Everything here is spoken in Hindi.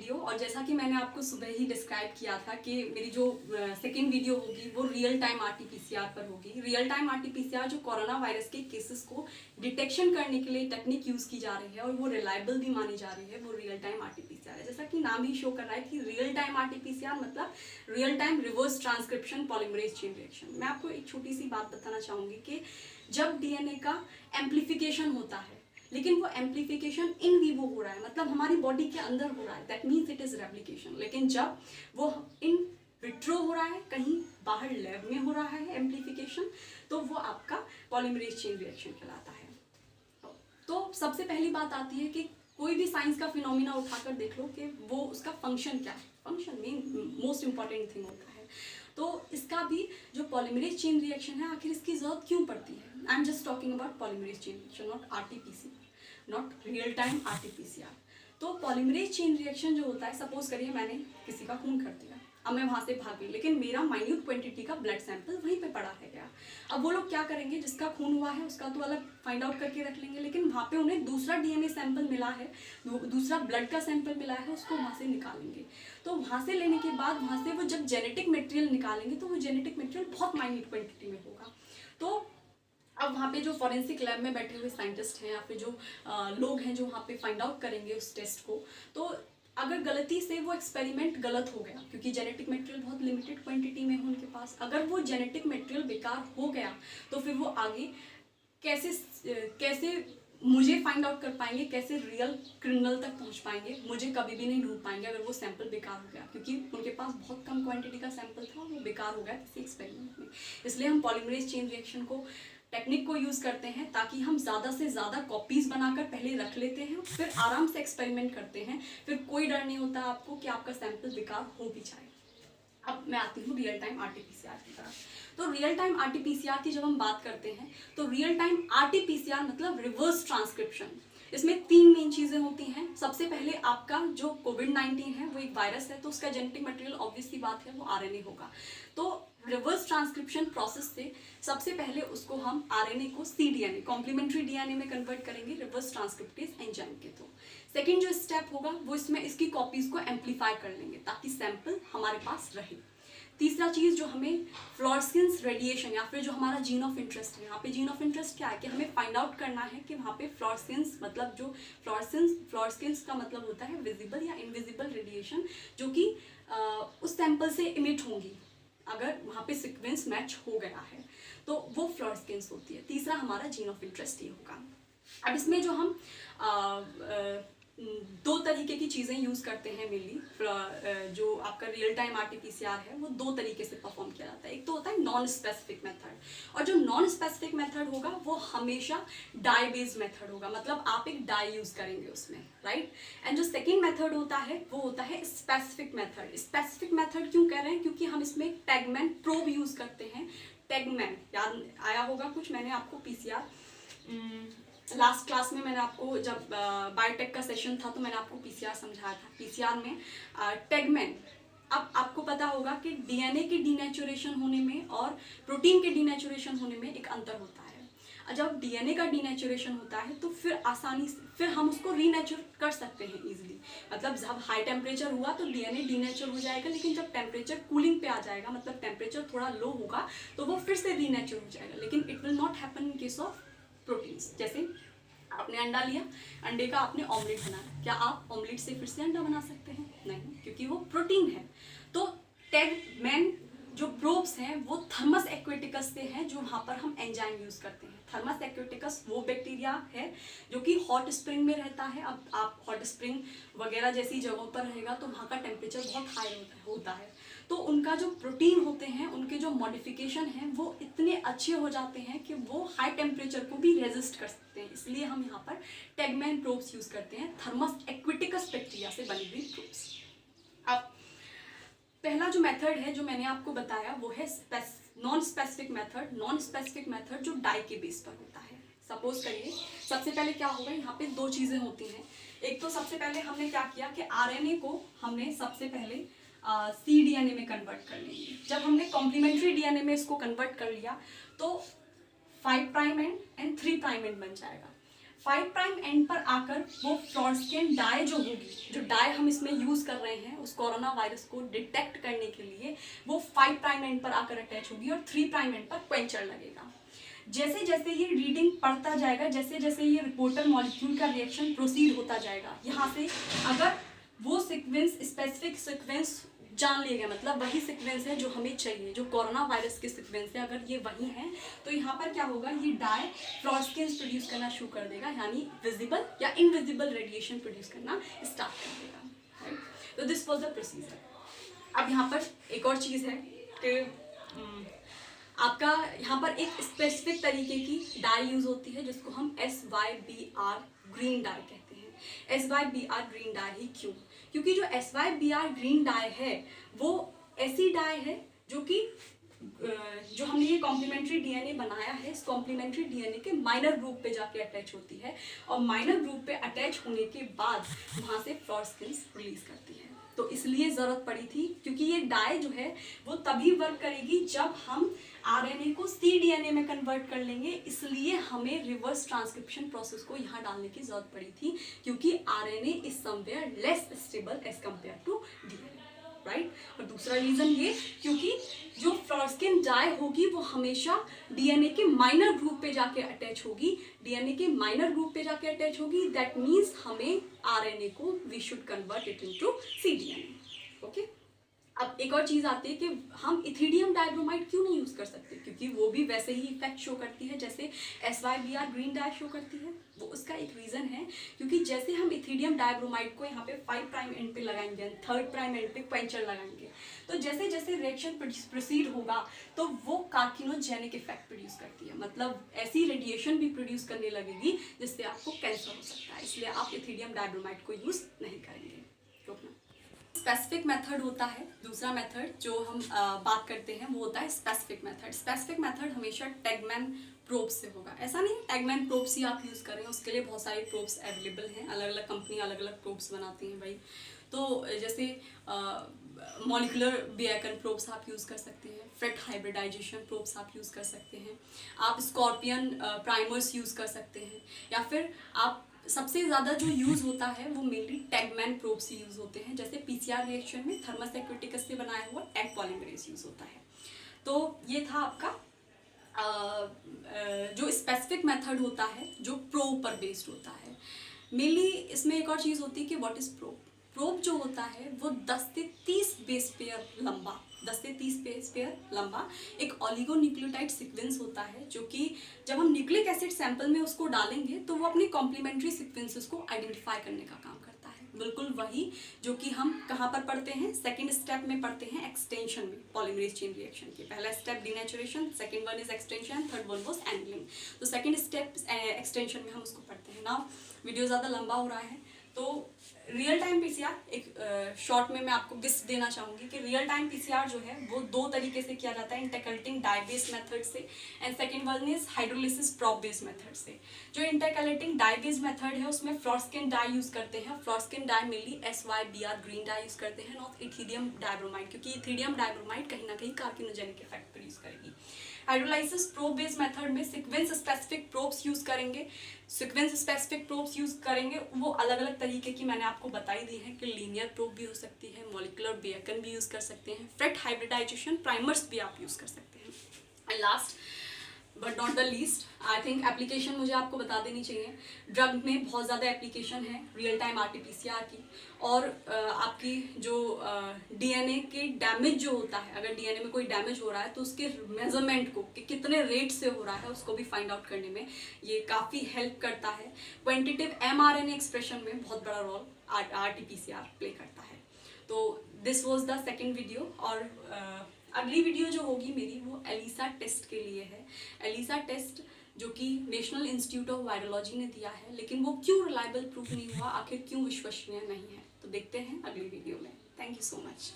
वीडियो। और जैसा कि मैंने आपको सुबह ही डिस्क्राइब किया था कि मेरी जो सेकेंड वीडियो होगी वो रियल टाइम आरटीपीसीआर पर होगी। रियल टाइम आरटीपीसीआर जो कोरोना वायरस के केसेस को डिटेक्शन करने के लिए टेक्निक यूज़ की जा रही है और वो रिलायबल भी मानी जा रही है, वो रियल टाइम आरटीपीसीआर है। जैसा कि नाम ही शो कर रहा है कि रियल टाइम आरटीपीसीआर मतलब real time reverse transcription polymerase chain reaction. मैं आपको एक छोटी सी बात बताना चाहूँगी कि जब डीएनए का एम्प्लीफिकेशन होता है, लेकिन वो एम्प्लीफिकेशन इन वीवो हो रहा है, मतलब हमारी बॉडी के अंदर हो रहा है, that means it is replication. लेकिन जब वो इन विट्रो हो रहा है, कहीं बाहर लैब में हो रहा है एम्प्लीफिकेशन, तो वो आपका पॉलीमरेज चेन रिएक्शन कहलाता है। तो सबसे पहली बात आती है कि कोई भी साइंस का फिनोमिना उठाकर देख लो कि वो उसका फंक्शन क्या है। Function main most important thing होता है। तो इसका भी जो पॉलीमरेज चेन रिएक्शन है, आखिर इसकी जरूरत क्यों पड़ती है? I am just talking about polymerase chain reaction, not RTPCR, not real time RTPCR. तो पॉलीमरेज चेन रिएक्शन जो होता है, सपोज करिए मैंने किसी का खून कर दिया, अब मैं वहाँ से भाग गई, लेकिन मेरा माइन्यूट क्वांटिटी का ब्लड सैंपल वहीं पे पड़ा है गया। अब वो लोग क्या करेंगे, जिसका खून हुआ है उसका तो अलग फाइंड आउट करके रख लेंगे, लेकिन वहाँ पे उन्हें दूसरा डीएनए सैंपल मिला है, दूसरा ब्लड का सैंपल मिला है, उसको वहाँ से निकालेंगे। तो वहाँ से लेने के बाद वहाँ से वो जब जेनेटिक मटेरियल निकालेंगे तो वो जेनेटिक मटेरियल बहुत माइन्यूट क्वांटिटी में होगा। तो अब वहाँ पे जो फॉरेंसिक लैब में बैठे हुए साइंटिस्ट हैं या फिर जो लोग हैं जो वहाँ पे फाइंड आउट करेंगे उस टेस्ट को, तो अगर गलती से वो एक्सपेरिमेंट गलत हो गया, क्योंकि जेनेटिक मटेरियल बहुत लिमिटेड क्वांटिटी में है उनके पास, अगर वो जेनेटिक मटेरियल बेकार हो गया तो फिर वो आगे कैसे मुझे फाइंड आउट कर पाएंगे, कैसे रियल क्रिमिनल तक पहुंच पाएंगे, मुझे कभी भी नहीं ढूंढ पाएंगे अगर वो सैंपल बेकार हो गया, क्योंकि उनके पास बहुत कम क्वांटिटी का सैंपल था और वो बेकार हो गया किसी एक्सपेरिमेंट में। इसलिए हम पॉलीमरेज चेन रिएक्शन को टेक्निक को यूज़ करते हैं ताकि हम ज़्यादा से ज़्यादा कॉपीज़ बनाकर पहले रख लेते हैं, फिर आराम से एक्सपेरिमेंट करते हैं, फिर कोई डर नहीं होता आपको कि आपका सैंपल बेकार हो भी जाए। अब मैं आती हूँ रियल टाइम आरटीपीसीआर की तरफ। तो रियल टाइम आरटीपीसीआर की जब हम बात करते हैं तो रियल टाइम आरटीपीसीआर मतलब रिवर्स ट्रांसक्रिप्शन। इसमें तीन मेन चीज़ें होती हैं। सबसे पहले आपका जो कोविड-19 है वो एक वायरस है, तो उसका जेनेटिक मटेरियल ऑब्वियस सी बात है वो आरएनए होगा। तो रिवर्स ट्रांसक्रिप्शन प्रोसेस से सबसे पहले उसको हम आरएनए को सीडीएनए कॉम्प्लीमेंट्री डीएनए में कन्वर्ट करेंगे रिवर्स ट्रांसक्रिप्टेज एंजाइम के थ्रू। सेकेंड जो स्टेप होगा वो इसमें इसकी कॉपीज को एम्पलीफाई कर लेंगे ताकि सैंपल हमारे पास रहे। तीसरा चीज़ जो हमें फ्लोरेसेंस रेडिएशन या फिर जो हमारा जीन ऑफ इंटरेस्ट है, यहाँ पे जीन ऑफ इंटरेस्ट क्या है कि हमें फाइंड आउट करना है कि वहाँ पे फ्लोरेसेंस मतलब जो फ्लोरेसेंस का मतलब होता है विजिबल या इनविजिबल रेडिएशन जो कि उस सैंपल से इमिट होंगी अगर वहाँ पे सीक्वेंस मैच हो गया है, तो वो फ्लोरेसेंस होती है। तीसरा हमारा जीन ऑफ इंटरेस्ट ये होगा। अब इसमें जो हम दो तरीके की चीज़ें यूज़ करते हैं मेनली, जो आपका रियल टाइम आरटीपीसीआर है वो दो तरीके से परफॉर्म किया जाता है। एक तो होता है नॉन स्पेसिफिक मेथड, और जो नॉन स्पेसिफिक मेथड होगा वो हमेशा डाई बेस्ड मेथड होगा, मतलब आप एक डाई यूज़ करेंगे उसमें, राइट। एंड जो सेकेंड मेथड होता है वो होता है स्पेसिफिक मेथड। स्पेसिफिक मेथड क्यों कह रहे हैं? क्योंकि हम इसमें टैगमैन प्रोब यूज़ करते हैं। टैगमैन याद आया होगा कुछ, मैंने आपको पीसीआर लास्ट क्लास में मैंने आपको जब बायोटेक का सेशन था तो मैंने आपको पीसीआर समझाया था। पीसीआर में टैगमैन, अब आपको पता होगा कि डीएनए के डीनेचुरेशन होने में और प्रोटीन के डीनेचुरेशन होने में एक अंतर होता है। जब डीएनए का डीनेचुरेशन होता है तो फिर आसानी से फिर हम उसको रीनेचर कर सकते हैं इजीली, मतलब जब हाई टेम्परेचर हुआ तो डीएनए डीनेचर हो जाएगा, लेकिन जब टेम्परेचर कूलिंग पे आ जाएगा, मतलब टेम्परेचर थोड़ा लो होगा, तो वो फिर से रीनेचर हो जाएगा। लेकिन it will not happen in case of proteins. जैसे आपने अंडा लिया, अंडे का आपने ऑमलेट बनाया, क्या आप ऑमलेट से फिर से अंडा बना सकते हैं? नहीं, क्योंकि वो प्रोटीन है। तो टैगमैन जो प्रोब्स हैं वो थर्मस एक्वेटिकस से हैं, जो वहाँ पर हम एंजाइम यूज़ करते हैं। थर्मस एक्वेटिकस वो बैक्टीरिया है जो कि हॉट स्प्रिंग में रहता है। अब आप हॉट स्प्रिंग वगैरह जैसी जगहों पर रहेगा तो वहाँ का टेम्परेचर बहुत हाई होता है, तो उनका जो प्रोटीन होते हैं उनके जो मॉडिफिकेशन हैं वो इतने अच्छे हो जाते हैं कि वो हाई टेम्परेचर को भी रेजिस्ट कर सकते हैं। इसलिए हम यहाँ पर टैगमैन प्रोब्स यूज़ करते हैं, थर्मस एक्वेटिकस बैक्टीरिया से बनी हुई प्रोब्स। अब पहला जो मेथड है जो मैंने आपको बताया वो है non specific method. Non specific method जो डाई के बेस पर होता है। सपोज करिए सबसे पहले क्या होगा, यहाँ पे दो चीज़ें होती हैं। एक तो सबसे पहले हमने क्या किया कि आरएनए को हमने सबसे पहले cDNA में कन्वर्ट कर लेंगे। जब हमने कॉम्प्लीमेंट्री डीएनए में इसको कन्वर्ट कर लिया तो 5' एंड 3' बन जाएगा। 5 प्राइम एंड पर आकर वो फ्लोरेस्केंट डाई जो होगी, जो डाई हम इसमें यूज कर रहे हैं उस कोरोना वायरस को डिटेक्ट करने के लिए, वो 5 प्राइम एंड पर आकर अटैच होगी और 3 प्राइम एंड पर क्वेंचर लगेगा। जैसे जैसे ये रीडिंग पढ़ता जाएगा, जैसे जैसे ये रिपोर्टर मॉलिक्यूल का रिएक्शन प्रोसीड होता जाएगा, यहाँ से अगर वो सीक्वेंस, स्पेसिफिक सीक्वेंस जान लिया गया, मतलब वही सीक्वेंस है जो हमें चाहिए, जो कोरोना वायरस के सीक्वेंस है, अगर ये वही है तो यहाँ पर क्या होगा, ये डाई फ्लोरेस्केंस प्रोड्यूस करना शुरू कर देगा, यानी विजिबल या इनविजिबल रेडिएशन प्रोड्यूस करना स्टार्ट कर देगा, राइट। तो दिस वाज द प्रोसीजर। अब यहाँ पर एक और चीज़ है कि आपका यहाँ पर एक स्पेसिफिक तरीके की डाई यूज होती है जिसको हम SYBR ग्रीन डाई कहते हैं। SYBR ग्रीन डाई ही क्यों? क्योंकि जो SYBR ग्रीन डाई है वो ऐसी डाई है जो कि जो हमने ये कॉम्प्लीमेंट्री डीएनए बनाया है, इस कॉम्प्लीमेंट्री डीएनए के माइनर ग्रुप पे जाके अटैच होती है और माइनर ग्रुप पे अटैच होने के बाद वहाँ से फ्लोरेस्केंस रिलीज करती है। तो इसलिए ज़रूरत पड़ी थी, क्योंकि ये डाई जो है वो तभी वर्क करेगी जब हम आरएनए को cDNA में कन्वर्ट कर लेंगे, इसलिए हमें रिवर्स ट्रांसक्रिप्शन प्रोसेस को यहाँ डालने की जरूरत पड़ी थी, क्योंकि RNA is somewhere less stable as compare to DNA, right. और दूसरा रीजन ये, क्योंकि जो फ्लोरेस्केंट डाई होगी वो हमेशा डीएनए के माइनर ग्रुप पे जाके अटैच होगी, डीएनए के माइनर ग्रुप पे जाके अटैच होगी, दैट मीन्स हमें आरएनए को we should convert it into cDNA, okay. अब एक और चीज़ आती है कि हम इथिडियम डाइब्रोमाइड क्यों नहीं यूज़ कर सकते, क्योंकि वो भी वैसे ही इफेक्ट शो करती है जैसे SYBR ग्रीन डाई शो करती है। वो उसका एक रीज़न है, क्योंकि जैसे हम इथिडियम डाइब्रोमाइड को यहाँ पे 5 प्राइम एंड पे लगाएंगे, 3rd प्राइम एंड पे क्वेंचर लगाएंगे, तो जैसे जैसे रिएक्शन प्रोसीड होगा तो वो कार्सिनोजेनिक इफेक्ट प्रोड्यूस करती है, मतलब ऐसी रेडिएशन भी प्रोड्यूस करने लगेगी जिससे आपको कैंसर हो सकता है, इसलिए आप इथिडियम डाइब्रोमाइड को यूज़ नहीं करेंगे। स्पेसिफिक मेथड होता है, दूसरा मेथड जो हम बात करते हैं वो होता है स्पेसिफिक मेथड। स्पेसिफिक मेथड हमेशा टैगमैन प्रोब से होगा। ऐसा नहीं टैगमैन प्रोब्स ही आप यूज़ करें, उसके लिए बहुत सारी प्रोब्स अवेलेबल हैं, अलग अलग कंपनी अलग अलग प्रोब्स बनाती हैं भाई। तो जैसे मॉलिकुलर बेकन प्रोब्स आप यूज़ कर सकते हैं, फ्रेट हाइब्रिडाइजेशन प्रोब्स आप यूज़ कर सकते हैं, आप स्कॉर्पियन प्राइमर्स यूज़ कर सकते हैं, या फिर आप सबसे ज़्यादा जो यूज़ होता है वो मेनली टैगमैन प्रोब्स ही यूज़ होते हैं। जैसे PCR रिएक्शन में थर्मस एक्विटिकस से बनाया हुआ टैग पॉलीमरेज यूज़ होता है। तो ये था आपका जो स्पेसिफिक मेथड होता है जो प्रोब पर बेस्ड होता है। मेनली इसमें एक और चीज़ होती है कि व्हाट इज़ प्रोब। प्रोब जो होता है वो 10 से 30 बेस पेयर लंबा, 10 से 30 बेस पेयर लंबा एक ऑलिगोन्यूक्लियोटाइड सीक्वेंस होता है, जो कि जब हम न्यूक्लिक एसिड सैंपल में उसको डालेंगे तो वो अपनी कॉम्प्लीमेंट्री सीक्वेंसेस को आइडेंटिफाई करने का काम करता है। बिल्कुल वही जो कि हम कहाँ पर पढ़ते हैं, सेकेंड स्टेप में पढ़ते हैं एक्सटेंशन में, पॉलीमरेज चेन रिएक्शन के। पहला step denaturation, second one is extension, third one was angling. तो सेकेंड स्टेप एक्सटेंशन में हम उसको पढ़ते हैं। नाउ वीडियो ज़्यादा लंबा हो रहा है तो रियल टाइम PCR एक शॉर्ट में मैं आपको गिस्ट देना चाहूँगी कि रियल टाइम PCR जो है वो 2 तरीके से किया जाता है, इंटरकलेटिंग डाई बेस्ड मेथड से and second one is hydrolysis probe based method से। जो इंटरकलेटिंग डाई बेस्ड मेथड है उसमें फ्लोरेस्केंट डाई यूज़ करते हैं। Fluorescent dye mainly SYBR green dye use करते हैं, नॉट इथिडियम डाइब्रोमाइड, क्योंकि इथिडियम डाइब्रोमाइड कहीं ना कहीं कार्सिनोजेनिक इफेक्ट प्रोड्यूस करेगी। हाइड्रोलाइसिस प्रोब बेस्ड मेथड में सीक्वेंस स्पेसिफिक प्रोब्स यूज़ करेंगे। सीक्वेंस स्पेसिफिक प्रोब्स यूज़ करेंगे, वो अलग अलग तरीके की मैंने आपको बताई दी है कि लीनियर प्रोब भी हो सकती है, मॉलिकुलर बेकन भी यूज़ कर सकते हैं, फ्रेट हाइब्रिडाइजेशन प्राइमर्स भी आप यूज़ कर सकते हैं। And last but not the least, I think application मुझे आपको बता देनी चाहिए। ड्रग में बहुत ज़्यादा एप्लीकेशन है रियल टाइम RT-PCR की, और आपकी जो DNA के डैमेज जो होता है, अगर DNA में कोई डैमेज हो रहा है तो उसके मेजरमेंट को कि कितने रेट से हो रहा है उसको भी फाइंड आउट करने में ये काफ़ी हेल्प करता है। क्वांटिटेटिव mRNA एक्सप्रेशन में बहुत बड़ा रोल RT-PCR प्ले करता है। तो this was the second video, और अगली वीडियो जो होगी मेरी वो एलिसा टेस्ट के लिए है। एलिसा टेस्ट जो कि नेशनल इंस्टीट्यूट ऑफ वायरोलॉजी ने दिया है, लेकिन वो क्यों रिलायबल प्रूफ नहीं हुआ, आखिर क्यों विश्वसनीय नहीं है, तो देखते हैं अगली वीडियो में। Thank you so much.